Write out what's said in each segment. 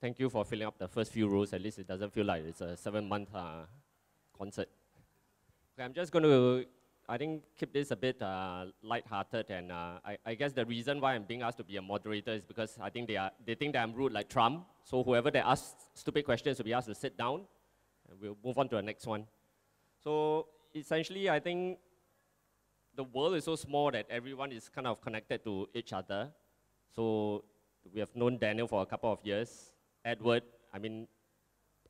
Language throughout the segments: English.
thank you for filling up the first few rows. At least it doesn't feel like it's a 7-month concert. Okay, I'm just going to, I think, keep this a bit light-hearted, and I guess the reason why I'm being asked to be a moderator is because I think they think that I'm rude like Trump. So whoever that asks stupid questions will be asked to sit down, and we'll move on to the next one. So essentially, I think the world is so small that everyone is kind of connected to each other. So we have known Daniel for a couple of years. Edward, I mean,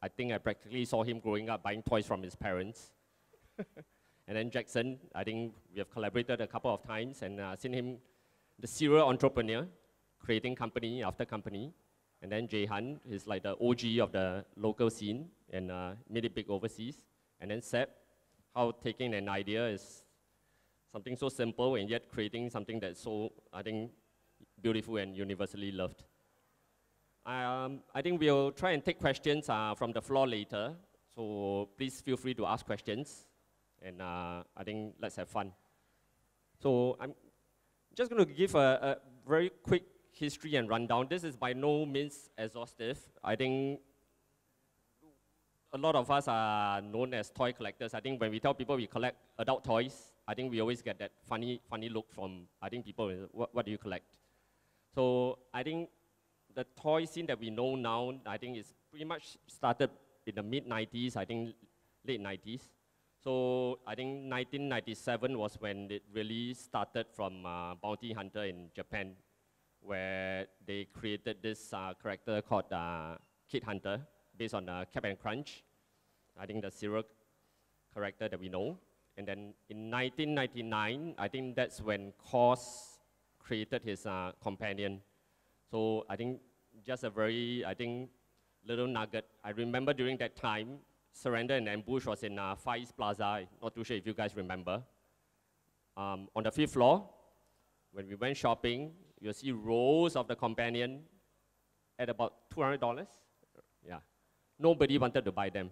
I think I practically saw him growing up buying toys from his parents. And then Jackson, I think we have collaborated a couple of times and seen him, the serial entrepreneur, creating company after company. And then Jahan is like the OG of the local scene and made it big overseas. And then Seb, how taking an idea is something so simple and yet creating something that's so, I think, beautiful and universally loved. I think we'll try and take questions from the floor later. So please feel free to ask questions. And I think let's have fun. So I'm just going to give a very quick history and rundown. This is by no means exhaustive. I think a lot of us are known as toy collectors. I think when we tell people we collect adult toys, I think we always get that funny look from, I think, people, what do you collect? So I think the toy scene that we know now, I think is pretty much started in the mid-90s, I think late 90s. So I think 1997 was when it really started from Bounty Hunter in Japan, where they created this character called Kid Hunter, based on Cap'n Crunch. I think the serial character that we know. And then in 1999, I think that's when KAWS created his companion. So I think just a very, I think, little nugget. I remember during that time, Surrender and Ambush was in Far East Plaza. Not too sure if you guys remember. On the 5th floor, when we went shopping, you'll see rows of the companion at about $200. Yeah. Nobody wanted to buy them.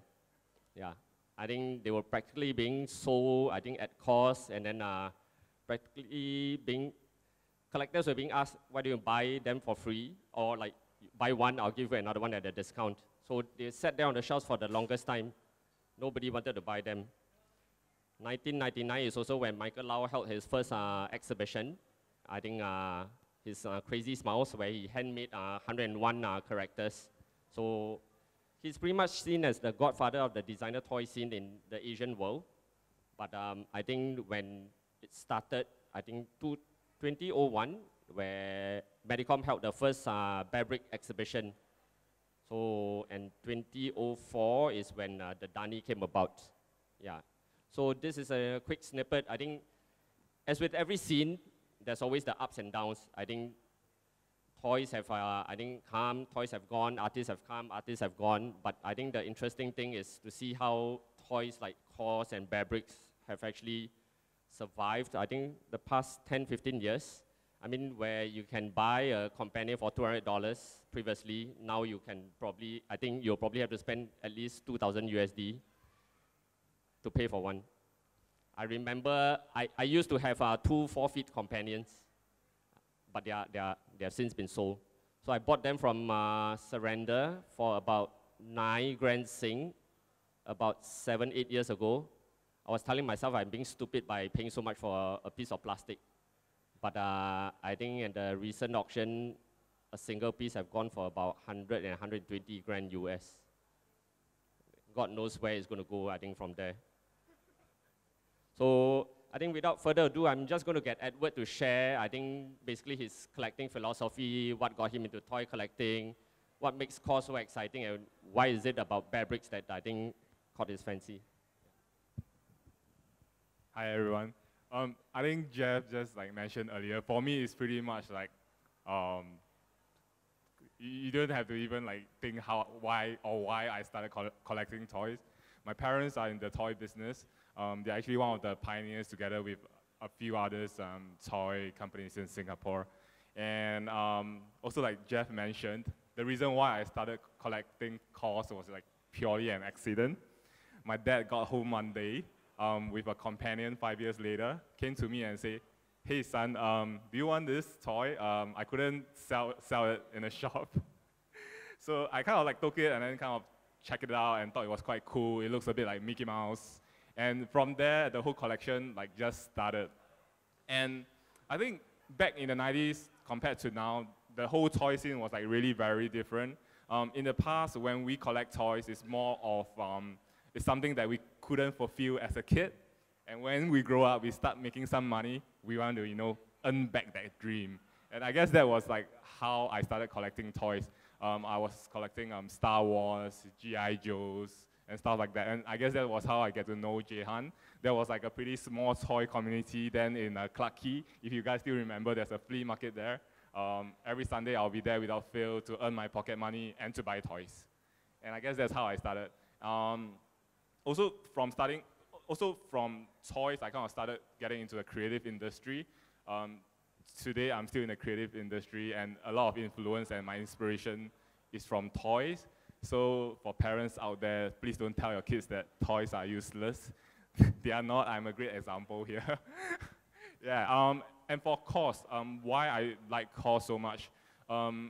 Yeah. I think they were practically being sold, I think, at cost, and then practically being, collectors were being asked, why do you buy them for free? Or like, buy one, I'll give you another one at a discount. So they sat there on the shelves for the longest time. Nobody wanted to buy them. 1999 is also when Michael Lau held his first exhibition. I think his Crazy Smiles, where he handmade 101 characters. So he's pretty much seen as the godfather of the designer toy scene in the Asian world. But I think when it started, I think 2001, where Medicom held the first Bear Brick exhibition. So, and 2004 is when the Dani came about. Yeah. So this is a quick snippet. I think, as with every scene, there's always the ups and downs. I think toys have, I think, come, toys have gone, artists have come, artists have gone. But I think the interesting thing is to see how toys like KAWS and Bear Bricks have actually survived, I think, the past 10, 15 years. I mean, where you can buy a companion for $200 previously, now you can probably, I think you'll probably have to spend at least 2,000 USD to pay for one. I remember I used to have 2 4-feet companions, but they have since been sold. So I bought them from Surrender for about 9 grand Sing, about 7, 8 years ago. I was telling myself I'm being stupid by paying so much for a piece of plastic. But I think at the recent auction, a single piece have gone for about 100 and 120 grand US. God knows where it's going to go, I think, from there. So I think without further ado, I'm just going to get Edward to share, I think, basically his collecting philosophy, what got him into toy collecting, what makes KAWS so exciting, and why is it about Bear Bricks that I think caught his fancy. Hi, everyone. I think Jeff just mentioned earlier, for me it's pretty much like, you don't have to even think why I started collecting toys. My parents are in the toy business. They're actually one of the pioneers together with a few others toy companies in Singapore. And also like Jeff mentioned, the reason why I started collecting KAWS was purely an accident. My dad got home one day with a companion 5 years later, came to me and said, hey son, do you want this toy? I couldn't sell it in a shop. So I kind of like took it and then kind of checked it out and thought it was quite cool. It looks a bit like Mickey Mouse. And from there, the whole collection like just started. And I think back in the 90s compared to now, the whole toy scene was like really very different. In the past, when we collect toys, it's more of, it's something that we couldn't fulfill as a kid. And when we grow up, we start making some money, we want to, you know, earn back that dream. And I guess that was like how I started collecting toys. I was collecting Star Wars, G.I. Joes, and stuff like that. And I guess that was how I get to know Jahan. There was like a pretty small toy community then in Clarke Quay. If you guys still remember, there's a flea market there. Every Sunday I'll be there without fail to earn my pocket money and to buy toys. And I guess that's how I started. Also from toys, I kind of started getting into the creative industry. Today I'm still in the creative industry, and a lot of influence and my inspiration is from toys. So for parents out there, please don't tell your kids that toys are useless. They are not. I'm a great example here. Yeah. And for KAWS, why I like KAWS so much.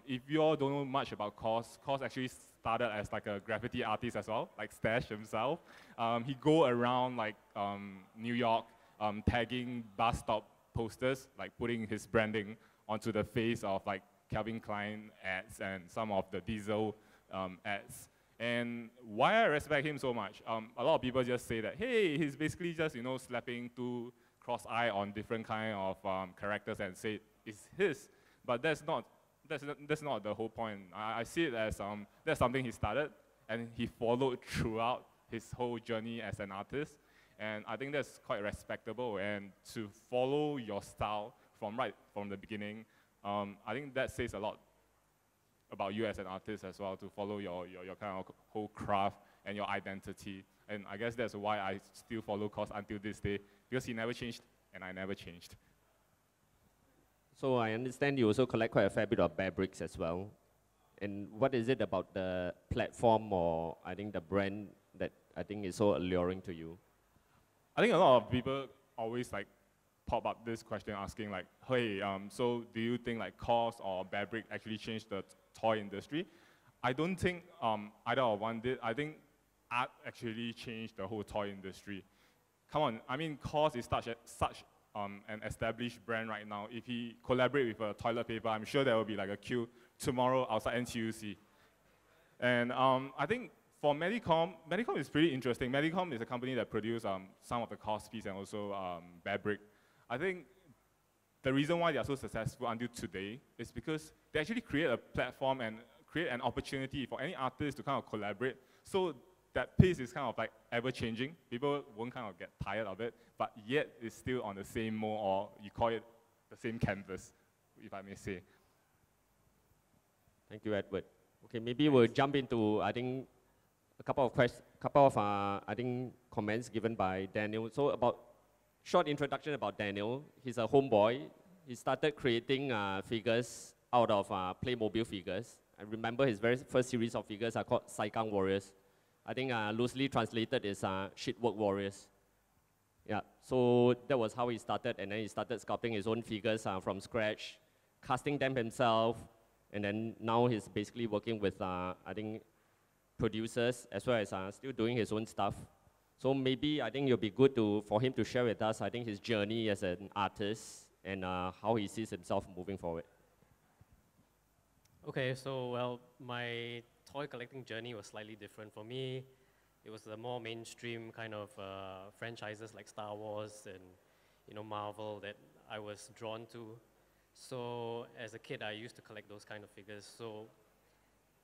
If you all don't know much about KAWS, KAWS actually started as like a graffiti artist as well, like Stash himself. He go around like New York, tagging bus stop posters, like putting his branding onto the face of like Calvin Klein ads and some of the Diesel ads. And why I respect him so much, a lot of people just say that, hey, he's basically just, you know, slapping two cross-eye on different kind of characters and say it's his. But that's not the whole point. I see it as that's something he started and he followed throughout his whole journey as an artist. And I think that's quite respectable. And to follow your style right from the beginning, I think that says a lot about you as an artist as well, to follow your kind of whole craft and your identity. And I guess that's why I still follow KAWS until this day, because he never changed and I never changed. So I understand you also collect quite a fair bit of bear bricks as well. And what is it about the platform or I think the brand that I think is so alluring to you? I think a lot of people always like pop up this question asking like, hey, so do you think like KAWS or bear brick actually changed the toy industry? I don't think either or one did. I think art actually changed the whole toy industry. Come on, I mean, KAWS is such an established brand right now. If he collaborate with a toilet paper, I'm sure there will be like a queue tomorrow outside NTUC. And I think for Medicom is pretty interesting. Medicom is a company that produces some of the KAWS piece and also bear brick. I think the reason why they are so successful until today is because they actually create a platform and create an opportunity for any artist to kind of collaborate. So that pace is kind of like ever-changing. People won't kind of get tired of it, but yet it's still on the same mold, or you call it the same canvas, if I may say. Thank you, Edward. Okay, maybe we'll jump into, I think, a couple of I think, comments given by Daniel. So about short introduction about Daniel. He's a homeboy. He started creating figures out of Playmobil figures. I remember his very first series of figures are called Saikang Warriors. I think loosely translated is Shitwork Warriors. Yeah, so that was how he started, and then he started sculpting his own figures from scratch, casting them himself, and then now he's basically working with, I think, producers, as well as still doing his own stuff. So maybe I think it'll be good for him to share with us, I think, his journey as an artist and how he sees himself moving forward. Okay, so well, my toy collecting journey was slightly different. For me, it was the more mainstream kind of franchises like Star Wars and Marvel that I was drawn to. So as a kid, I used to collect those kind of figures. So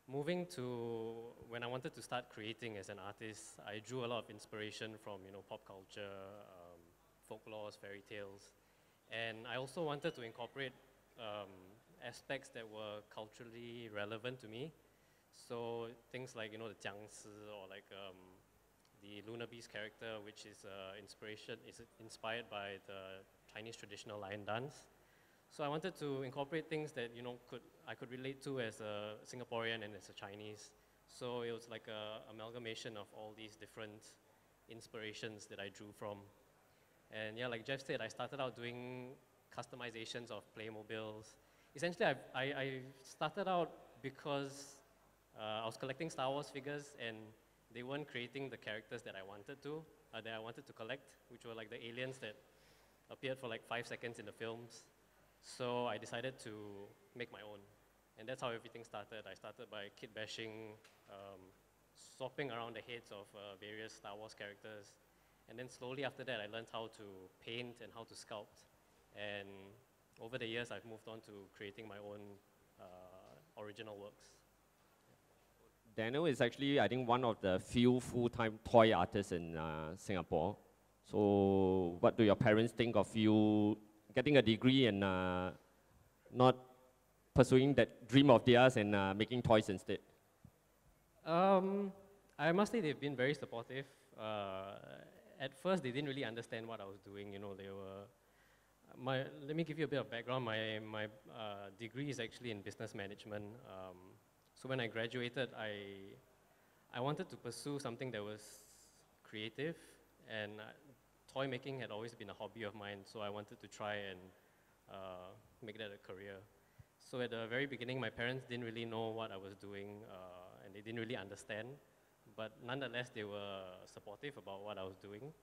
moving to when I wanted to start creating as an artist, I drew a lot of inspiration from pop culture, folklore, fairy tales, and I also wanted to incorporate aspects that were culturally relevant to me. So things like the Jaxx or like the Lunar Beast character, which is inspired by the Chinese traditional lion dance. So I wanted to incorporate things that I could relate to as a Singaporean and as a Chinese. So it was like a amalgamation of all these different inspirations that I drew from. And yeah, like Jeff said, I started out doing customizations of Playmobiles. Essentially, I started out because I was collecting Star Wars figures, and they weren't creating the characters that I wanted to collect, which were like the aliens that appeared for like 5 seconds in the films. So I decided to make my own. And that's how everything started. I started by kit bashing, swapping around the heads of various Star Wars characters. And then slowly after that, I learned how to paint and how to sculpt. And over the years, I've moved on to creating my own original works. Daniel is actually, I think, one of the few full-time toy artists in Singapore. So what do your parents think of you getting a degree and not pursuing that dream of theirs and making toys instead? I must say they've been very supportive. At first, they didn't really understand what I was doing. You know, they were. Let me give you a bit of background. My degree is actually in business management. So when I graduated, I wanted to pursue something that was creative, and toy making had always been a hobby of mine. So I wanted to try and make that a career. So at the very beginning, my parents didn't really know what I was doing, and they didn't really understand. But nonetheless, they were supportive about what I was doing.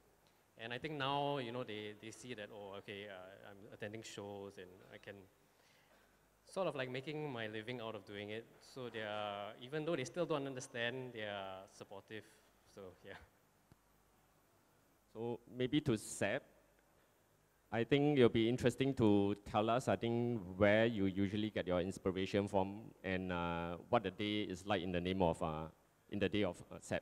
And I think now, you know, they see that, oh, okay, I'm attending shows and I can sort of like making my living out of doing it. So they are, even though they still don't understand, they are supportive. So yeah. So maybe to Seb, I think it'll be interesting to tell us, I think, where you usually get your inspiration from and what the day is like in the name of, in the day of Seb.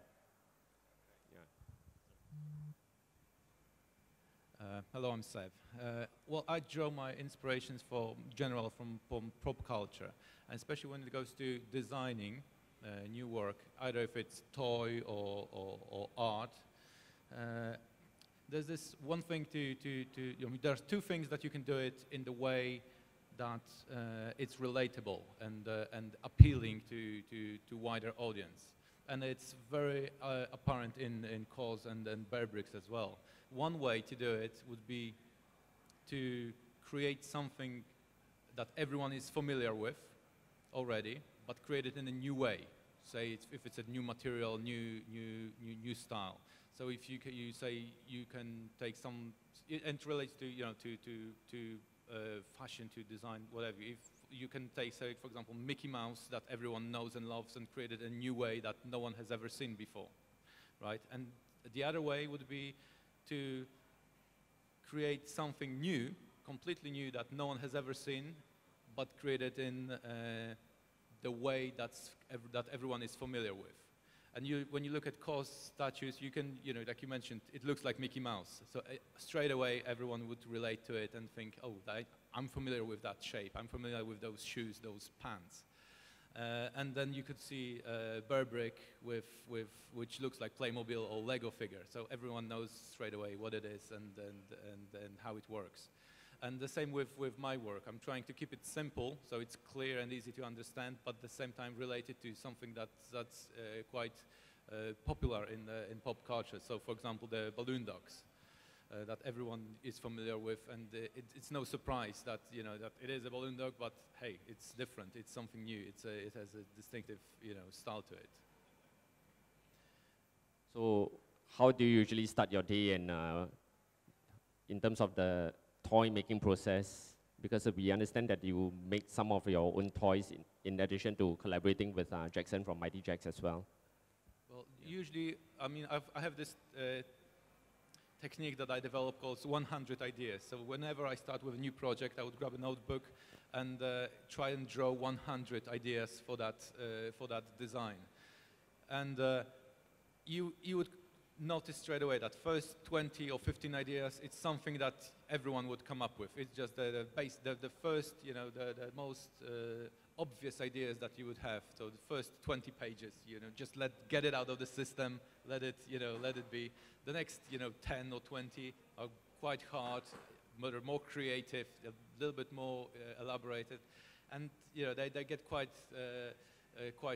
Hello, I'm Seb. Well, I draw my inspirations for general from pop culture, and especially when it goes to designing new work, either if it's toy or art. There's this one thing there's two things that you can do it in the way that it's relatable and appealing to wider audience. And it's very apparent in KAWS and Bearbricks as well. One way to do it would be to create something that everyone is familiar with already, but create it in a new way. Say if it's a new material, new style. So if you say you can take some, and it relates to fashion, to design, whatever. If you can take, say, for example, Mickey Mouse that everyone knows and loves, and create it a new way that no one has ever seen before, right? And the other way would be to create something new, completely new, that no one has ever seen, but create it in the way that everyone is familiar with. And when you look at KAWS statues, you can, like you mentioned, it looks like Mickey Mouse. So straight away, everyone would relate to it and think, oh, I'm familiar with that shape. I'm familiar with those shoes, those pants. And then you could see Bearbrick which looks like Playmobil or Lego figure. So everyone knows straight away what it is and how it works. And the same with my work. I'm trying to keep it simple, so it's clear and easy to understand, but at the same time related to something that's quite popular in pop culture. So, for example, the balloon dogs that everyone is familiar with, and it's no surprise that that it is a balloon dog, but hey, it's different. It's something new. It has a distinctive style to it. So, how do you usually start your day, and in terms of the toy making process, because we understand that you make some of your own toys in addition to collaborating with Jackson from Mighty Jaxx as well. Well, usually, I mean, I have this technique that I developed called 100 ideas. So whenever I start with a new project, I would grab a notebook and try and draw 100 ideas for that design. And you would notice straight away that first 20 or 15 ideas, it's something that everyone would come up with. It's just the first, the most obvious ideas that you would have. So the first 20 pages, just get it out of the system, let it be. The next, 10 or 20 are quite hard, more creative, a little bit more elaborated, and they get quite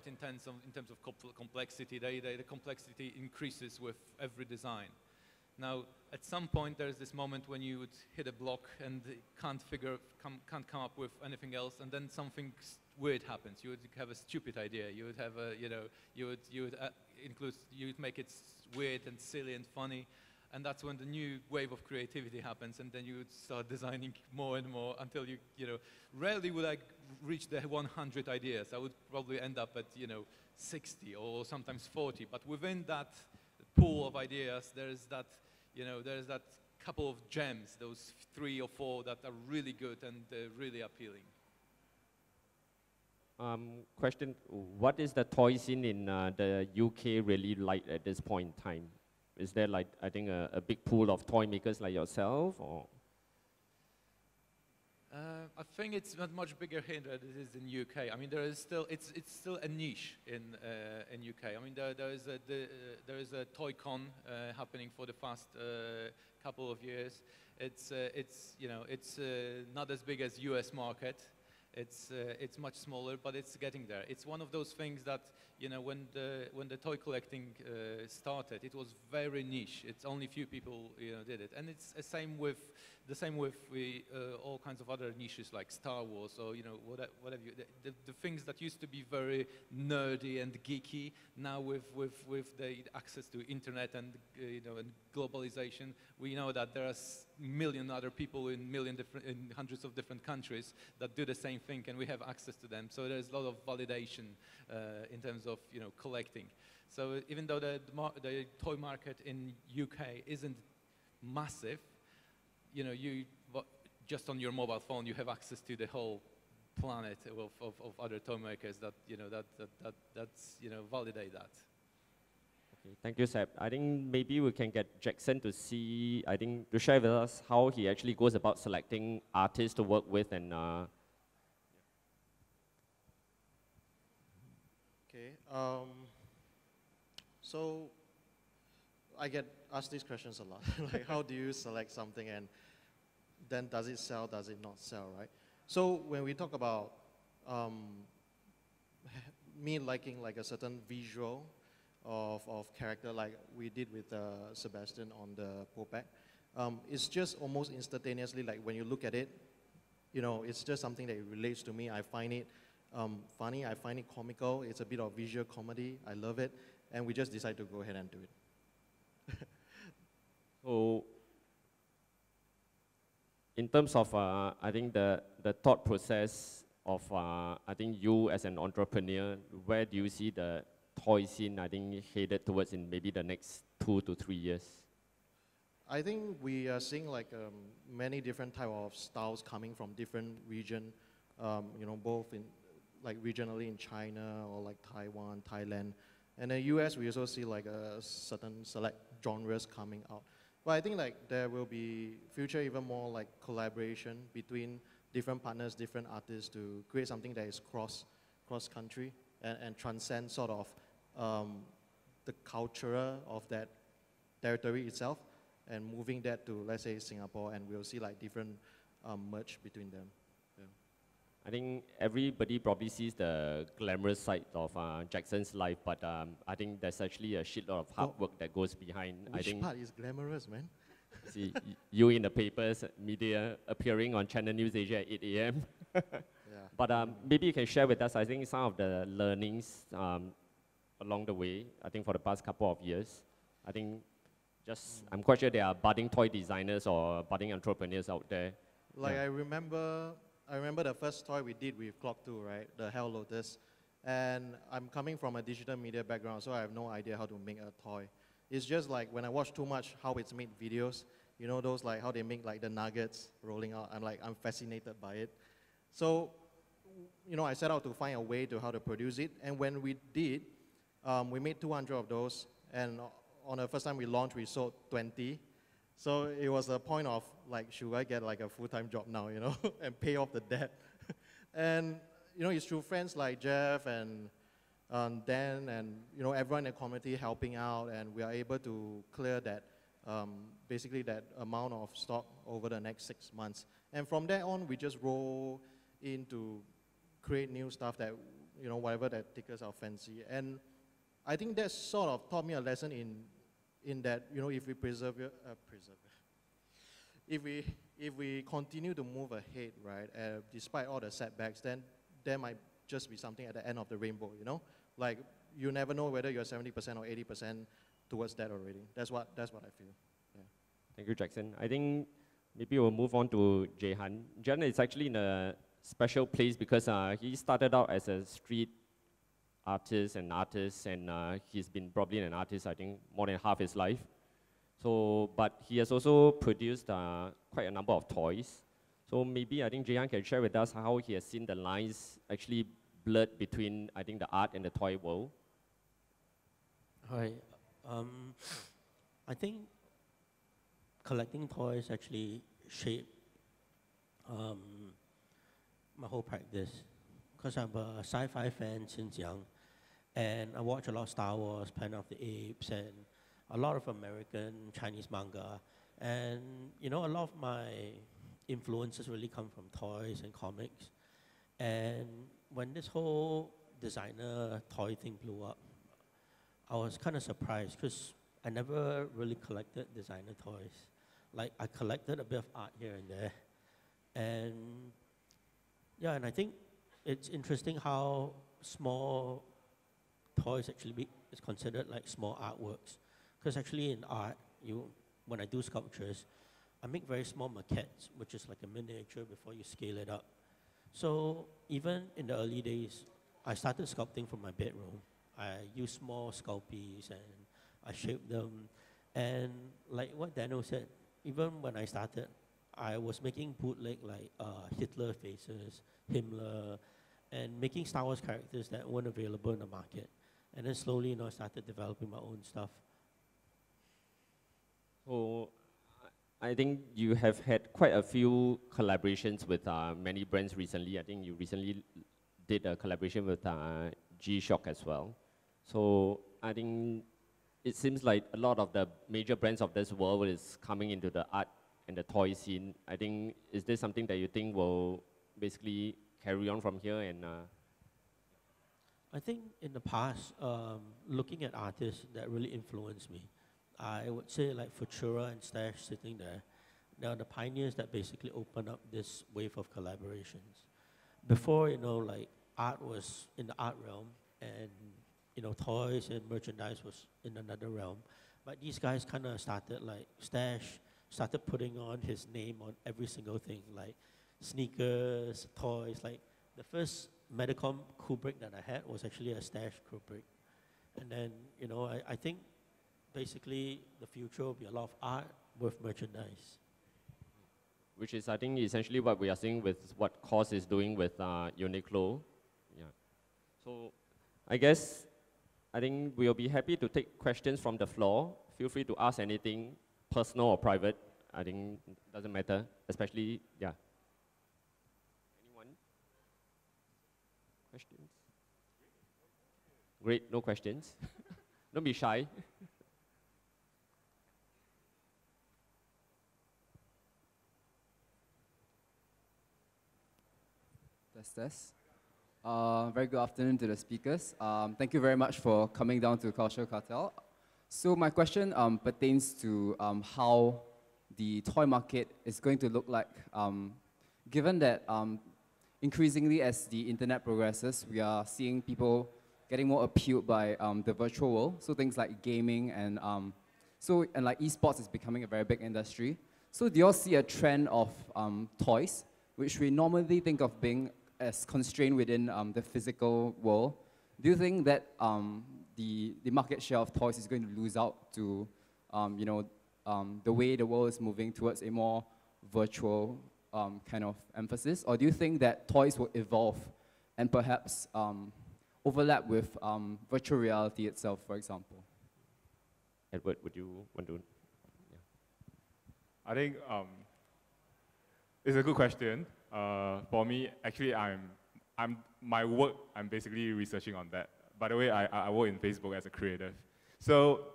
intense in terms of complexity. The complexity increases with every design. Now, at some point, there's this moment when you would hit a block and can't come up with anything else, and then something weird happens. You would have a stupid idea. You would have a, you would make it weird and silly and funny, and that's when the new wave of creativity happens, and then you would start designing more and more until rarely would I reach the 100 ideas. I would probably end up at, 60 or sometimes 40, but within that pool of ideas, there's that couple of gems, those 3 or 4 that are really good and really appealing. Question, what is the toy scene in the UK really like at this point in time? Is there like, I think, a big pool of toy makers like yourself, or? I think it's not much bigger here than it is in UK. I mean, there is still, it's still a niche in UK. I mean, there is a toy con happening for the past couple of years. It's not as big as US market. It's much smaller, but it's getting there. It's one of those things that, when the toy collecting started, it was very niche. It's only few people did it, and it's the same with all kinds of other niches like Star Wars or whatever. The things that used to be very nerdy and geeky, now with the access to internet and and globalization, we know that there are million other people in hundreds of different countries that do the same thing, and we have access to them. So there's a lot of validation in terms of collecting. So even though the toy market in UK isn't massive, just on your mobile phone you have access to the whole planet of other toy makers that validate that. Okay, thank you, Seb. I think maybe we can get Jackson to to share with us how he actually goes about selecting artists to work with and. Okay. So I get asked these questions a lot. Like, how do you select something, and then does it sell, does it not sell, right? So when we talk about me liking like a certain visual of character, like we did with Sebastian on the Popek, it's just almost instantaneously, like when you look at it, it's just something that relates to me. I find it funny, I find it comical, it's a bit of visual comedy, I love it, and we just decide to go ahead and do it. So, in terms of, I think the thought process of, I think you as an entrepreneur, where do you see the toy scene, I think, headed towards in maybe the next 2 to 3 years? I think we are seeing like many different type of styles coming from different region, both in like regionally in China or like Taiwan, Thailand. And in the US, we also see like a certain select genres coming out. But I think like there will be future even more like collaboration between different partners, different artists to create something that is cross country and transcend sort of the culture of that territory itself, and moving that to, let's say, Singapore, and we'll see like different merge between them. Yeah. I think everybody probably sees the glamorous side of Jackson's life, but I think there's actually a shitload of hard work that goes behind. Which part is glamorous, man? See, you in the papers, media, appearing on Channel News Asia at 8 a.m. Yeah. But maybe you can share with us, I think, some of the learnings along the way, I think for the past couple of years. I think I'm quite sure there are budding toy designers or budding entrepreneurs out there. Like, yeah. I remember the first toy we did with Clock 2, right? The Hell Lotus. And I'm coming from a digital media background, so I have no idea how to make a toy. It's just like when I watch too much how it's made videos, those like how they make like the nuggets rolling out, I'm fascinated by it. So, I set out to find a way to how to produce it. And when we did, we made 200 of those. And on the first time we launched, we sold 20. So it was a point of like, should I get like a full-time job now, and pay off the debt? And, it's through friends like Jeff and Dan and, everyone in the community helping out, and we are able to clear that, basically that amount of stock over the next 6 months. And from there on, we just roll in to create new stuff that, whatever that tickles our fancy. And I think that sort of taught me a lesson in that, you know, if we if we continue to move ahead, right, despite all the setbacks, then there might just be something at the end of the rainbow, you know? Like, you never know whether you're 70% or 80% towards that already. That's what I feel. Yeah. Thank you, Jackson. I think maybe we'll move on to Jahan. Jahan is actually in a special place because he started out as a street artist, and he's been probably an artist, I think, more than half his life. So, but he has also produced quite a number of toys. So maybe I think Jahan can share with us how he has seen the lines actually blurred between, I think, the art and the toy world. Hi. I think collecting toys actually shaped my whole practice, because I'm a sci-fi fan since young, and I watch a lot of Star Wars, Planet of the Apes, and a lot of American Chinese manga, and you know, a lot of my influences really come from toys and comics. And when this whole designer toy thing blew up, I was kind of surprised because I never really collected designer toys. Like, I collected a bit of art here and there. And yeah, and I think it's interesting how small toys actually is considered like small artworks. Because actually in art, when I do sculptures, I make very small maquettes, which is like a miniature before you scale it up. So even in the early days, I started sculpting from my bedroom. I used small sculpies and I shaped them. And like what Daniel said, even when I started, I was making bootleg like Hitler faces, Himmler, and making Star Wars characters that weren't available in the market. And then slowly, you know, I started developing my own stuff. So I think you have had quite a few collaborations with many brands recently. I think you recently did a collaboration with G-Shock as well. So I think it seems like a lot of the major brands of this world is coming into the art and the toy scene. I think, is this something that you think will basically carry on from here? And I think in the past, looking at artists that really influenced me, I would say like Futura and Stash sitting there, they are the pioneers that basically opened up this wave of collaborations. Before, you know, like art was in the art realm, and you know, toys and merchandise was in another realm. But these guys kind of started, like Stash started putting on his name on every single thing, like sneakers, toys. Like the first Medicom Kubrick that I had was actually a Stash Kubrick. And then, you know, I think basically the future will be a lot of art with merchandise. which is, I think, essentially what we are seeing with what KAWS is doing with Uniqlo. Yeah. So I guess, I think we'll be happy to take questions from the floor. Feel free to ask anything, personal or private. I think it doesn't matter, especially, yeah. Anyone? Questions? Great, no questions. Don't be shy. Test. Very good afternoon to the speakers. Thank you very much for coming down to Cultural Cartel. So my question pertains to how the toy market is going to look like, given that increasingly as the internet progresses, we are seeing people getting more appealed by the virtual world. So things like gaming and like esports is becoming a very big industry. So do you all see a trend of toys, which we normally think of being as constrained within the physical world? Do you think that the market share of toys is going to lose out to the way the world is moving towards a more virtual kind of emphasis? Or do you think that toys will evolve and perhaps overlap with virtual reality itself, for example? Edward, would you want to? Yeah. I think it's a good question. For me, actually, I'm basically researching on that. By the way, I work in Facebook as a creative. So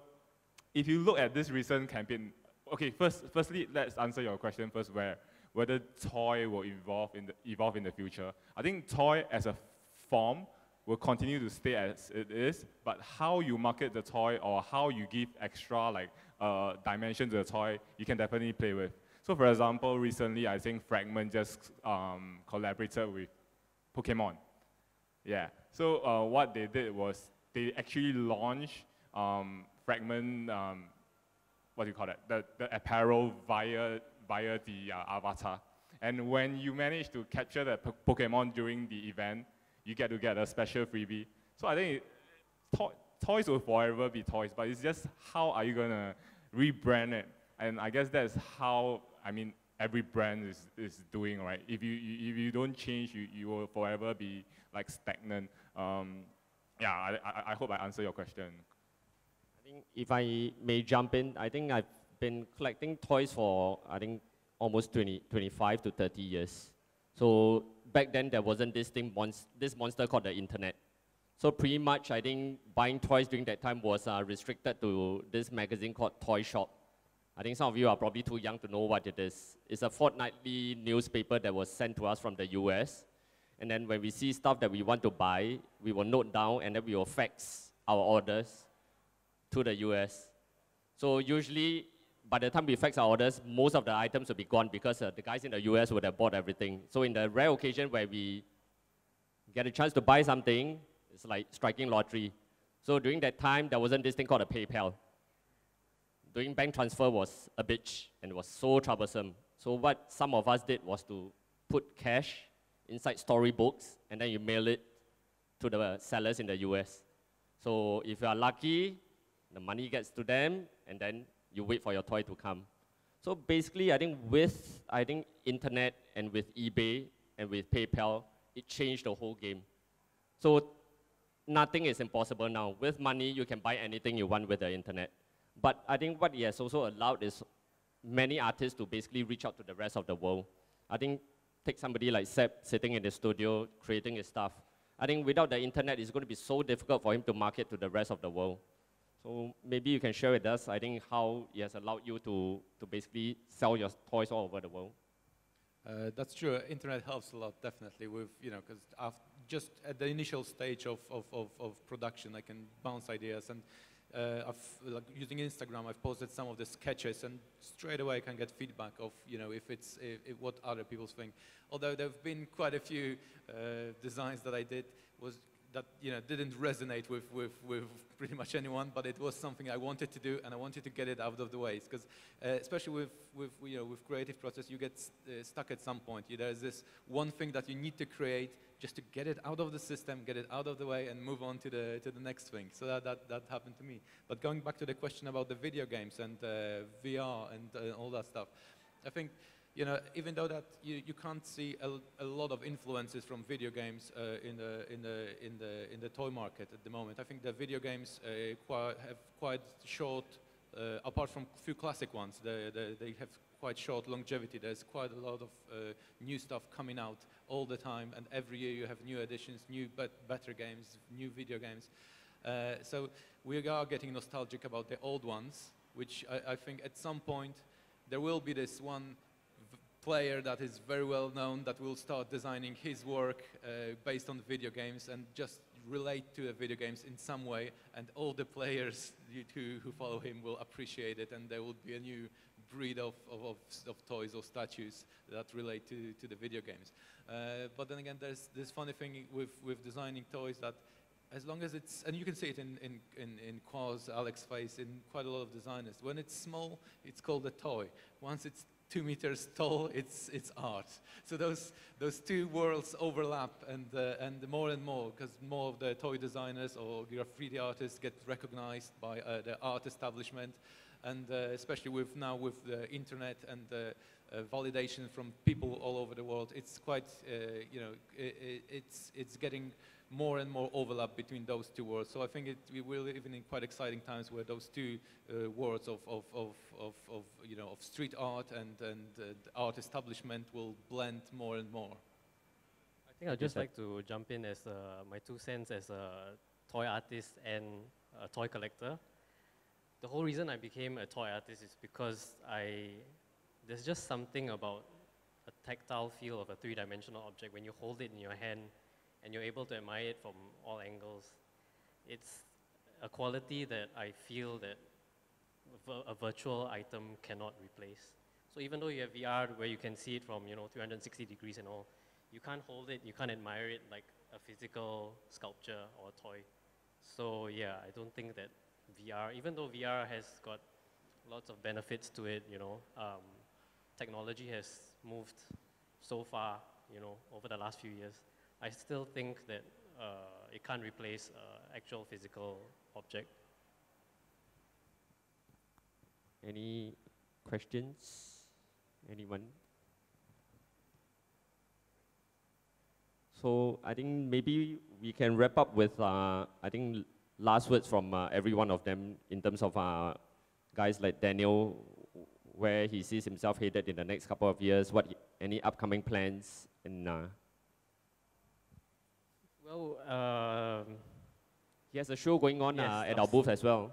if you look at this recent campaign, okay, firstly, let's answer your question first, whether toy will evolve in the future. I think toy as a form will continue to stay as it is, but how you market the toy or how you give extra like dimension to the toy, you can definitely play with. So for example, recently I think Fragment just collaborated with Pokemon. Yeah, so what they did was they actually launched Fragment, what do you call it, the apparel via the avatar. And when you manage to capture the Pokemon during the event, you get to get a special freebie. So I think toys will forever be toys, but it's just how are you gonna rebrand it? And I guess that's how, I mean, every brand is doing, right? If you don't change, you will forever be like stagnant. Yeah, I hope I answer your question. I think if I may jump in, I think I've been collecting toys for, I think, almost 25 to 30 years. So back then there wasn't this monster called the internet. So pretty much I think buying toys during that time was restricted to this magazine called Toy Shop. I think some of you are probably too young to know what it is. It's a fortnightly newspaper that was sent to us from the US. And then when we see stuff that we want to buy, we will note down and then we will fax our orders to the US. So usually, by the time we fax our orders, most of the items will be gone because the guys in the US would have bought everything. So in the rare occasion where we get a chance to buy something, it's like striking lottery. So during that time, there wasn't this thing called a PayPal. Doing bank transfer was a bitch and it was so troublesome. So what some of us did was to put cash inside storybooks and then you mail it to the sellers in the US. So if you are lucky, the money gets to them and then you wait for your toy to come. So basically, I think with internet and with eBay and with PayPal, it changed the whole game. So nothing is impossible now. With money, you can buy anything you want with the internet. But I think what it has also allowed is many artists to basically reach out to the rest of the world. I think take somebody like Seb sitting in the studio creating his stuff. I think without the internet, it's going to be so difficult for him to market to the rest of the world. So maybe you can share with us, I think, how it has allowed you to basically sell your toys all over the world. That's true. Internet helps a lot, definitely, with, you know, because just at the initial stage of production, I can bounce ideas. And like using Instagram, I've posted some of the sketches, and straight away I can get feedback of, you know, if what other people think. Although there have been quite a few designs that I did that, you know, didn't resonate with pretty much anyone, but it was something I wanted to do, and I wanted to get it out of the way. Because especially with creative process, you get stuck at some point. There's this one thing that you need to create just to get it out of the system, get it out of the way, and move on to the next thing. So that happened to me. But going back to the question about the video games and VR and all that stuff, I think, you know, even though that you can't see a lot of influences from video games in the toy market at the moment, I think the video games have quite short, apart from a few classic ones, they have quite short longevity. There's quite a lot of new stuff coming out all the time, and every year you have new additions, new better games, new video games. So we are getting nostalgic about the old ones, which I think at some point there will be this one player that is very well known that will start designing his work based on video games and just relate to the video games in some way, and all the players who follow him will appreciate it, and there will be a new breed of toys or statues that relate to the video games. But then again, there's this funny thing with designing toys that as long as it's, and you can see it in KAWS, Alex's face, in quite a lot of designers, when it's small, it's called a toy. Once it's 2 meters tall, it's art. So those two worlds overlap, and more and more, because more of the toy designers or graffiti artists get recognized by the art establishment, and especially with the internet and validation from people all over the world, it's quite, you know, it's getting more and more overlap between those two worlds. So I think we will live in quite exciting times where those two worlds of you know, of street art and art establishment will blend more and more. I think I'd just like to jump in as my 2 cents as a toy artist and a toy collector. The whole reason I became a toy artist is because there's just something about a tactile feel of a 3-dimensional object. When you hold it in your hand, and you're able to admire it from all angles. It's a quality that I feel that a virtual item cannot replace. So even though you have VR where you can see it from 360 degrees and all, you can't hold it, you can't admire it like a physical sculpture or a toy. So yeah, I don't think that VR, even though VR has got lots of benefits to it, technology has moved so far, over the last few years. I still think that it can't replace actual physical object. Any questions? Anyone? So I think maybe we can wrap up with, I think, last words from every one of them in terms of guys like Daniel, where he sees himself headed in the next couple of years, any upcoming plans, and well, he has a show going on yes, at our booth as well.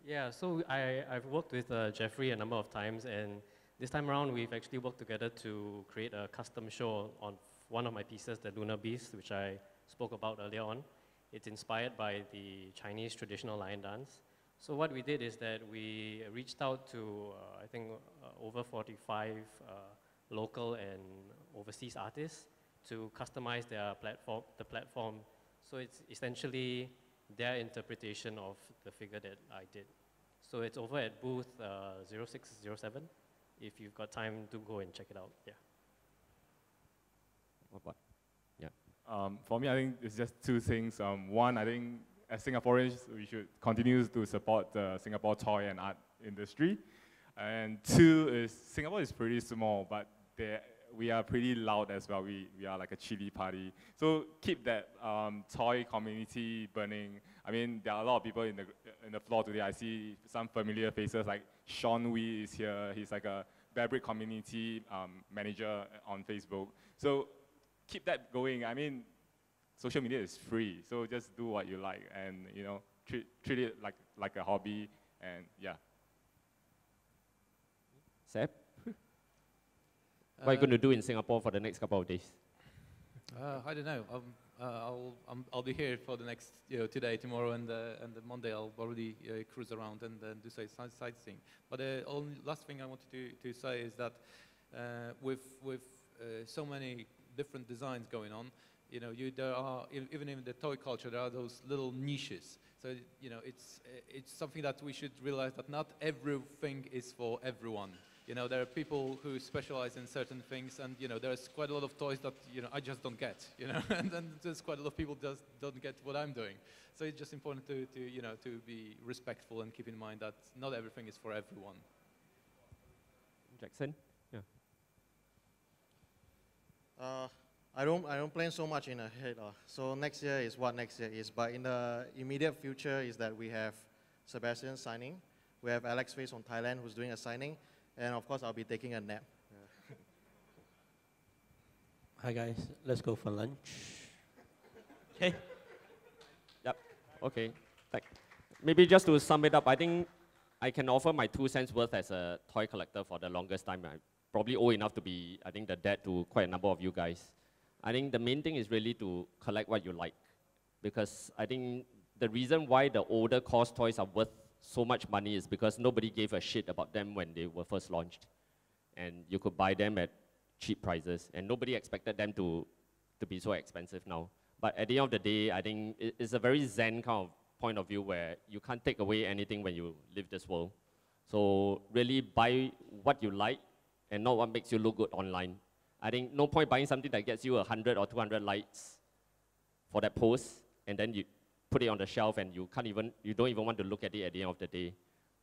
yeah, so I've worked with Jeffrey a number of times, and this time around we've actually worked together to create a custom show on one of my pieces, the Lunar Beast, which I spoke about earlier on. It's inspired by the Chinese traditional lion dance. So what we did is that we reached out to, I think, over 45 local and overseas artists to customize their platform. So it's essentially their interpretation of the figure that I did. So it's over at booth 0607. If you've got time to go and check it out, yeah. What? Yeah. For me, I think it's just two things. One, I think as Singaporeans, we should continue to support the Singapore toy and art industry. And two is Singapore is pretty small, but we are pretty loud as well. We are like a chili party. So keep that toy community burning. I mean, there are a lot of people in the floor today. I see some familiar faces, like Sean Wee is here. He's like a Fabric community manager on Facebook. So keep that going. I mean, social media is free, so just do what you like, and treat it like a hobby, and yeah. Seb, what are you going to do in Singapore for the next couple of days? I don't know. I'll be here for the next, today, tomorrow, and the Monday. I'll already cruise around and do sightseeing. But the only last thing I wanted to say is that with so many different designs going on, there are even in the toy culture there are those little niches. So it's something that we should realize that not everything is for everyone. There are people who specialize in certain things, and there's quite a lot of toys that I just don't get. And then there's quite a lot of people just don't get what I'm doing. So it's just important to be respectful and keep in mind that not everything is for everyone. Jackson, yeah. I don't plan so much in ahead. So next year is what next year is, but in the immediate future is that we have Sebastian signing, we have Alex Face from Thailand who's doing a signing, and of course I'll be taking a nap. Yeah. Hi guys, let's go for lunch. Okay. Yep. Okay. Maybe just to sum it up, I think I can offer my 2 cents worth as a toy collector for the longest time. I'm probably old enough to be, I think, the dad to quite a number of you guys. I think the main thing is really to collect what you like, because I think the reason why the older KAWS toys are worth so much money is because nobody gave a shit about them when they were first launched, and you could buy them at cheap prices, and nobody expected them to be so expensive now. But at the end of the day, I think it's a very zen kind of point of view where you can't take away anything when you live this world. So really buy what you like and not what makes you look good online. I think no point buying something that gets you 100 or 200 likes for that post, and then you put it on the shelf and you don't even want to look at it at the end of the day.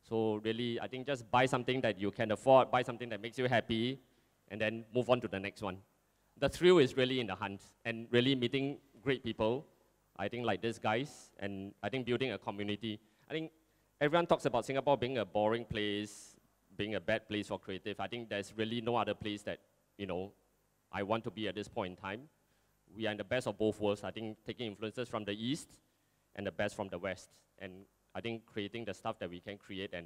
So really, I think just buy something that you can afford, buy something that makes you happy, and then move on to the next one. The thrill is really in the hunt, and really meeting great people, I think like these guys, and I think building a community. I think everyone talks about Singapore being a boring place, being a bad place for creative. I think there's really no other place that, I want to be at this point in time. We are in the best of both worlds. I think taking influences from the East and the best from the West. And I think creating the stuff that we can create and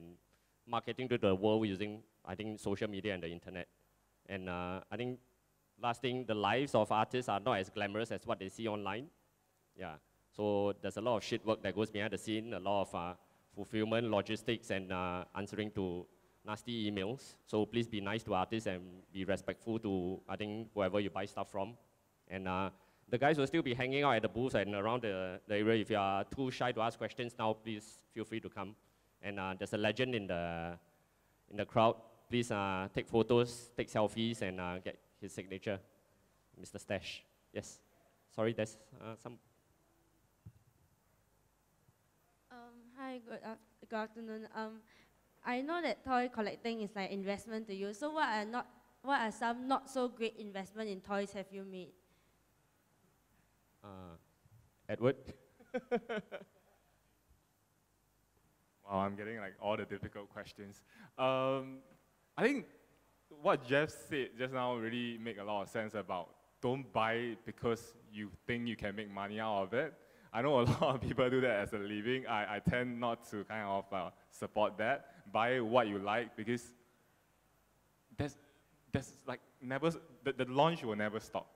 marketing to the world using, I think, social media and the internet. And I think last thing, the lives of artists are not as glamorous as what they see online. Yeah. So there's a lot of shit work that goes behind the scene, a lot of fulfillment, logistics, and answering to nasty emails. So please be nice to artists and be respectful to, I think, whoever you buy stuff from. And the guys will still be hanging out at the booths and around the area. If you are too shy to ask questions now, please feel free to come. And there's a legend in the crowd. Please take photos, take selfies, and get his signature, Mr. Stash. Yes. Sorry, there's some. Hi, good afternoon. I know that toy collecting is like investment to you. So what are some not so great investment in toys have you made? Edward? Wow, I'm getting like all the difficult questions. I think what Jeff said just now really make a lot of sense about don't buy it because you think you can make money out of it. I know a lot of people do that as a living. I tend not to kind of support that. Buy what you like because there's like never, the launch will never stop.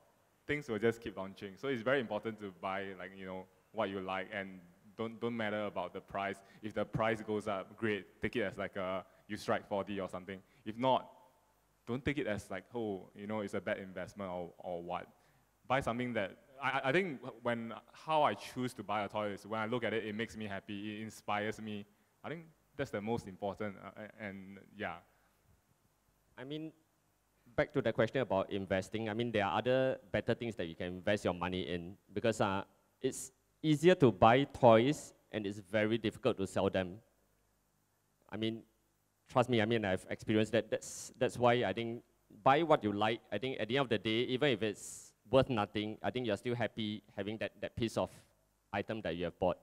Things will just keep launching. So it's very important to buy like, you know, what you like and don't matter about the price. If the price goes up, great, take it as like you strike 40 or something. If not, don't take it as like, oh, you know, it's a bad investment or what. Buy something that, I think how I choose to buy a toy is when I look at it, it makes me happy, it inspires me. I think that's the most important, and yeah. I mean, back to the question about investing, I mean, there are other better things that you can invest your money in because it's easier to buy toys and it's very difficult to sell them. I mean, trust me, I mean, I've experienced that. That's why I think buy what you like. I think at the end of the day, even if it's worth nothing, I think you're still happy having that piece of item that you have bought.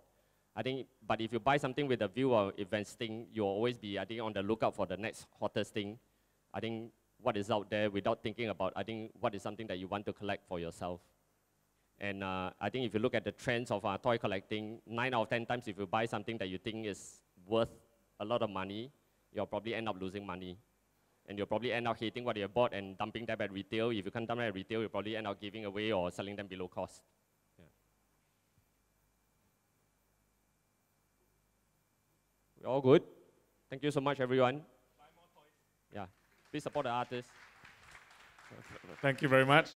I think, but if you buy something with a view of investing, you'll always be, I think, on the lookout for the next hottest thing. I think what is out there without thinking about, I think, what is something that you want to collect for yourself. And I think if you look at the trends of toy collecting, 9 out of 10 times if you buy something that you think is worth a lot of money, you'll probably end up losing money. And you'll probably end up hating what you have bought and dumping them at retail. If you can't dump them at retail, you'll probably end up giving away or selling them below cost. Yeah. We're all good? Thank you so much, everyone. Buy more toys. Yeah. Please support the artists. Thank you very much.